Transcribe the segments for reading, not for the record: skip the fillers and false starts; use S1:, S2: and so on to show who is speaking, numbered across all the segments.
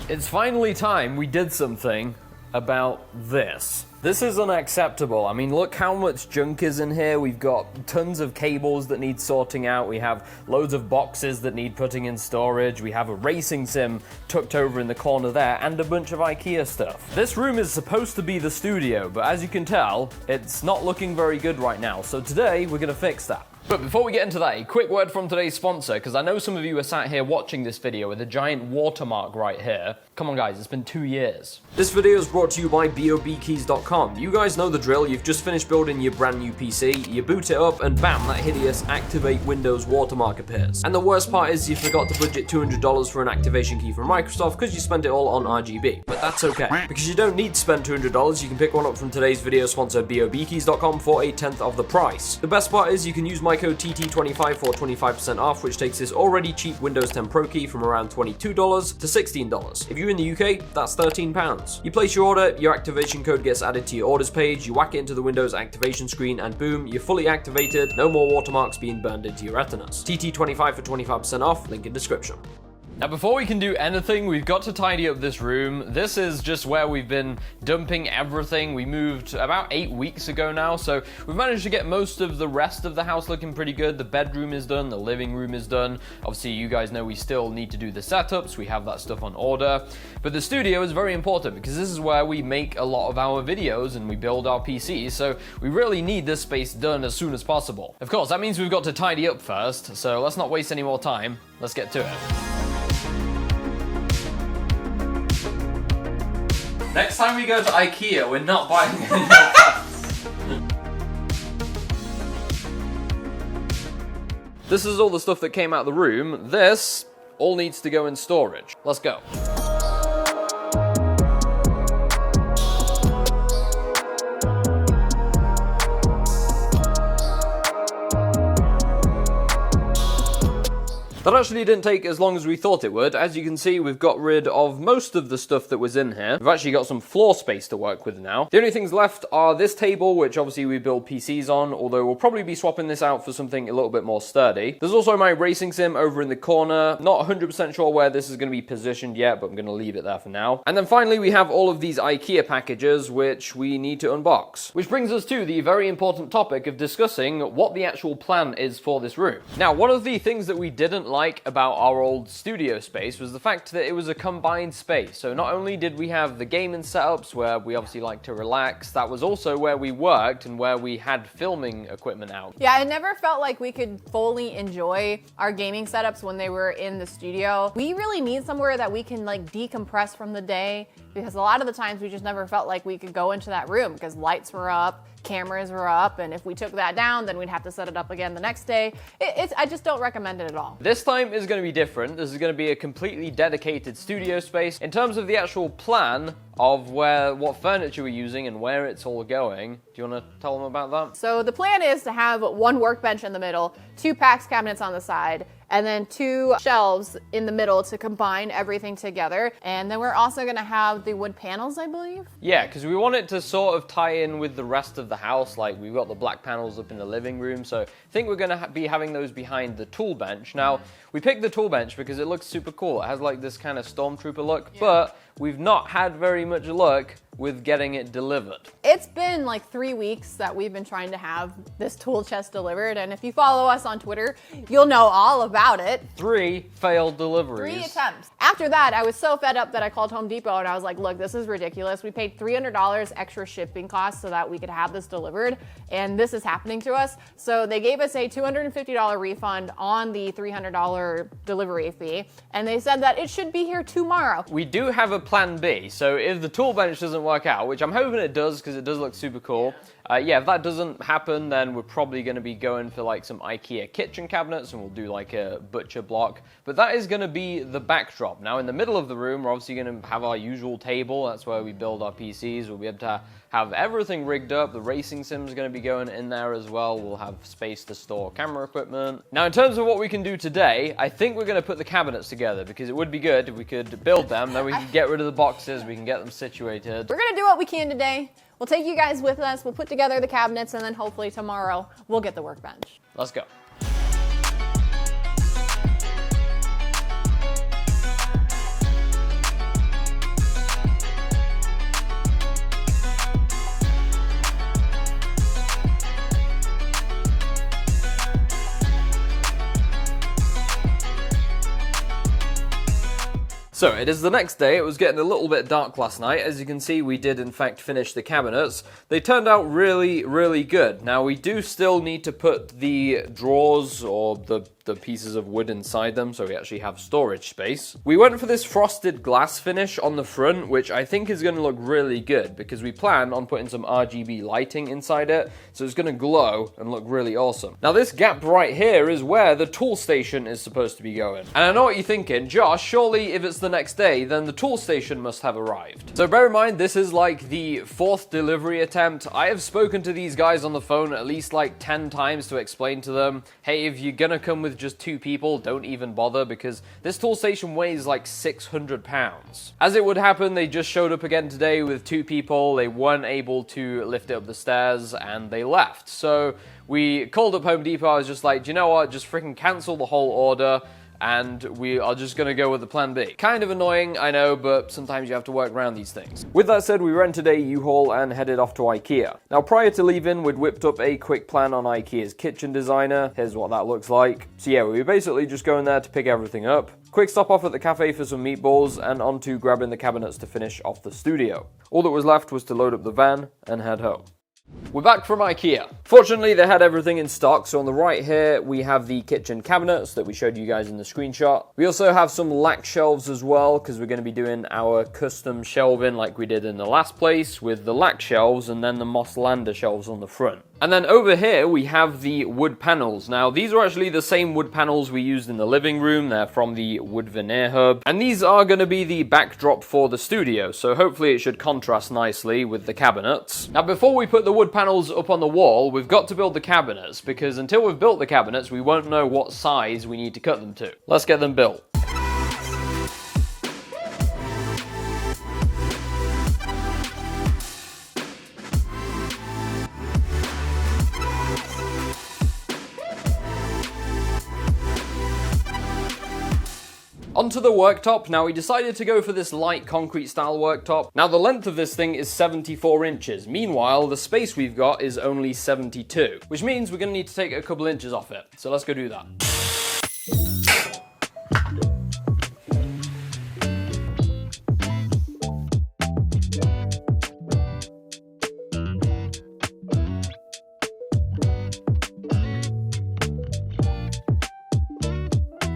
S1: It's finally time we did something about this. This is unacceptable. I mean, look how much junk is in here. We've got tons of cables that need sorting out. We have loads of boxes that need putting in storage. We have a racing sim tucked over in the corner there and a bunch of IKEA stuff. This room is supposed to be the studio, but as you can tell, it's not looking very good right now. So today, we're gonna fix that. But before we get into that, a quick word from today's sponsor, because I know some of you are sat here watching this video with a giant watermark right here. Come on guys, it's been 2 years. This video is brought to you by bobkeys.com. You guys know the drill. You've just finished building your brand new PC, you boot it up, and bam, that hideous Activate Windows watermark appears. And the worst part is you forgot to budget $200 for an activation key from Microsoft because you spent it all on RGB. But that's okay, because you don't need to spend $200. You can pick one up from today's video sponsor, bobkeys.com, for 1/10 of the price. The best part is you can use my code TT25 for 25% off, which takes this already cheap Windows 10 Pro key from around $22 to $16. If you're in the UK, that's £13. You place your order, your activation code gets added to your orders page, you whack it into the Windows activation screen, and boom, you're fully activated. No more watermarks being burned into your retinas. TT25 for 25% off, link in description. Now, before we can do anything, we've got to tidy up this room. This is just where we've been dumping everything. We moved about 8 weeks ago now, so we've managed to get most of the rest of the house looking pretty good. The bedroom is done, the living room is done. Obviously, you guys know we still need to do the setups. We have that stuff on order. But the studio is very important because this is where we make a lot of our videos and we build our PCs, so we really need this space done as soon as possible. Of course, that means we've got to tidy up first, so let's not waste any more time. Let's get to it. Next time we go to IKEA, we're not buying any more plants. This is all the stuff that came out of the room. This all needs to go in storage. Let's go. That actually didn't take as long as we thought it would. As you can see, we've got rid of most of the stuff that was in here. We've actually got some floor space to work with now. The only things left are this table, which obviously we build PCs on, although we'll probably be swapping this out for something a little bit more sturdy. There's also my racing sim over in the corner. Not 100% sure where this is going to be positioned yet, but I'm going to leave it there for now. And then finally, we have all of these IKEA packages, which we need to unbox. Which brings us to the very important topic of discussing what the actual plan is for this room. Now, one of the things that we didn't like about our old studio space was the fact that it was a combined space. So not only did we have the gaming setups where we obviously like to relax, that was also where we worked and where we had filming equipment out.
S2: Yeah, it never felt like we could fully enjoy our gaming setups when they were in the studio. We really need somewhere that we can like decompress from the day, because a lot of the times we just never felt like we could go into that room because lights were up, cameras were up, and if we took that down, then we'd have to set it up again the next day. I just don't recommend it at all.
S1: This time is going to be different. This is going to be a completely dedicated studio space. In terms of the actual plan of what furniture we're using and where it's all going, do you want to tell them about that?
S2: So the plan is to have one workbench in the middle, 2 PAX cabinets on the side, and then 2 shelves in the middle to combine everything together. And then we're also gonna have the wood panels, I believe.
S1: Yeah, because we want it to sort of tie in with the rest of the house. Like, we've got the black panels up in the living room, so I think we're gonna be having those behind the tool bench. Now, we picked the tool bench because it looks super cool. It has like this kind of stormtrooper look, but we've not had very much luck with getting it delivered.
S2: It's been like 3 weeks that we've been trying to have this tool chest delivered, and if you follow us on Twitter, you'll know all about it.
S1: 3 failed deliveries.
S2: 3 attempts. After that, I was so fed up that I called Home Depot and I was like, look, this is ridiculous. We paid $300 extra shipping costs so that we could have this delivered, and this is happening to us. So they gave us a $250 refund on the $300 delivery fee, and they said that it should be here tomorrow.
S1: We do have a plan B, so if the tool bench doesn't work out, which I'm hoping it does because it does look super cool. Yeah, if that doesn't happen, then we're probably going to be going for like some IKEA kitchen cabinets, and we'll do like a butcher block. But that is going to be the backdrop. Now, in the middle of the room, we're obviously going to have our usual table. That's where we build our PCs. We'll be able to have everything rigged up. The racing sim is going to be going in there as well. We'll have space to store camera equipment. Now, in terms of what we can do today, I think we're going to put the cabinets together because it would be good if we could build them. Then we can get rid of the boxes. We can get them situated.
S2: We're going to do what we can today. We'll take you guys with us. We'll put together the cabinets, and then hopefully tomorrow we'll get the workbench.
S1: Let's go. So it is the next day. It was getting a little bit dark last night. As you can see, we did in fact finish the cabinets. They turned out really, really good. Now we do still need to put the drawers or the pieces of wood inside them, so we actually have storage space. We went for this frosted glass finish on the front, which I think is going to look really good because we plan on putting some RGB lighting inside it, so it's going to glow and look really awesome. Now this gap right here is where the Toolstation is supposed to be going. And I know what you're thinking, Josh, surely if it's the next day, then the Toolstation must have arrived. So bear in mind, this is like the 4th delivery attempt. I have spoken to these guys on the phone at least like 10 times to explain to them, hey, if you're gonna come with just 2 people, don't even bother, because this Toolstation weighs like 600 pounds. As it would happen, they just showed up again today with 2 people. They weren't able to lift it up the stairs and they left. So we called up Home Depot. I was just like, do you know what? Just freaking cancel the whole order, and we are just gonna go with the plan B. Kind of annoying, I know, but sometimes you have to work around these things. With that said, we rented a U-Haul and headed off to IKEA. Now, prior to leaving, we'd whipped up a quick plan on IKEA's kitchen designer. Here's what that looks like. So yeah, we were basically just going there to pick everything up. Quick stop off at the cafe for some meatballs, and on to grabbing the cabinets to finish off the studio. All that was left was to load up the van and head home. We're back from IKEA. Fortunately, they had everything in stock, so on the right here, we have the kitchen cabinets that we showed you guys in the screenshot. We also have some lac shelves as well, because we're going to be doing our custom shelving like we did in the last place, with the lac shelves and then the Moss Lander shelves on the front. And then over here, we have the wood panels. Now, these are actually the same wood panels we used in the living room. They're from the Wood Veneer Hub. And these are going to be the backdrop for the studio, so hopefully it should contrast nicely with the cabinets. Now, before we put the wood panels up on the wall, we've got to build the cabinets, because until we've built the cabinets, we won't know what size we need to cut them to. Let's get them built. Onto the worktop. Now we decided to go for this light concrete style worktop. Now the length of this thing is 74 inches. Meanwhile, the space we've got is only 72, which means we're gonna need to take a couple inches off it. So let's go do that.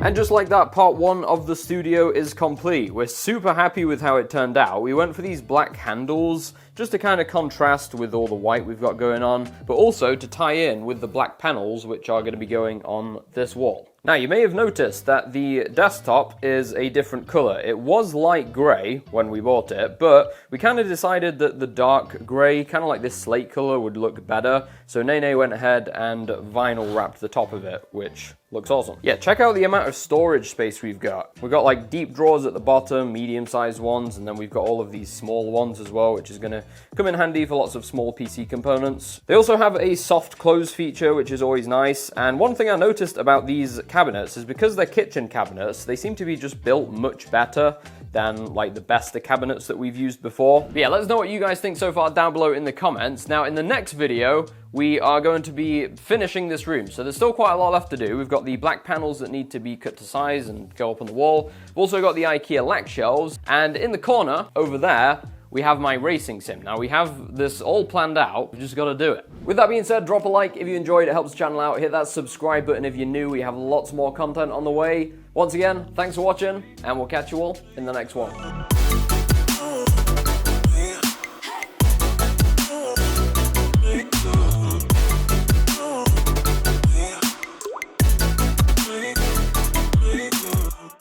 S1: And just like that, part 1 of the studio is complete. We're super happy with how it turned out. We went for these black handles just to kind of contrast with all the white we've got going on, but also to tie in with the black panels which are going to be going on this wall. Now, you may have noticed that the desktop is a different color. It was light gray when we bought it, but we kind of decided that the dark gray, kind of like this slate color, would look better. So Nene went ahead and vinyl wrapped the top of it, which looks awesome. Yeah, check out the amount of storage space we've got. We've got like deep drawers at the bottom, medium-sized ones, and then we've got all of these small ones as well, which is gonna come in handy for lots of small PC components. They also have a soft close feature, which is always nice. And one thing I noticed about these cabinets is because they're kitchen cabinets, they seem to be just built much better than like the Besta cabinets that we've used before. But yeah, let us know what you guys think so far down below in the comments. Now, in the next video, we are going to be finishing this room. So there's still quite a lot left to do. We've got the black panels that need to be cut to size and go up on the wall. We've also got the IKEA lac shelves. And in the corner over there, we have my racing sim. Now we have this all planned out, we've just got to do it. With that being said, drop a like if you enjoyed, it helps the channel out. Hit that subscribe button if you're new, we have lots more content on the way. Once again, thanks for watching, and we'll catch you all in the next one.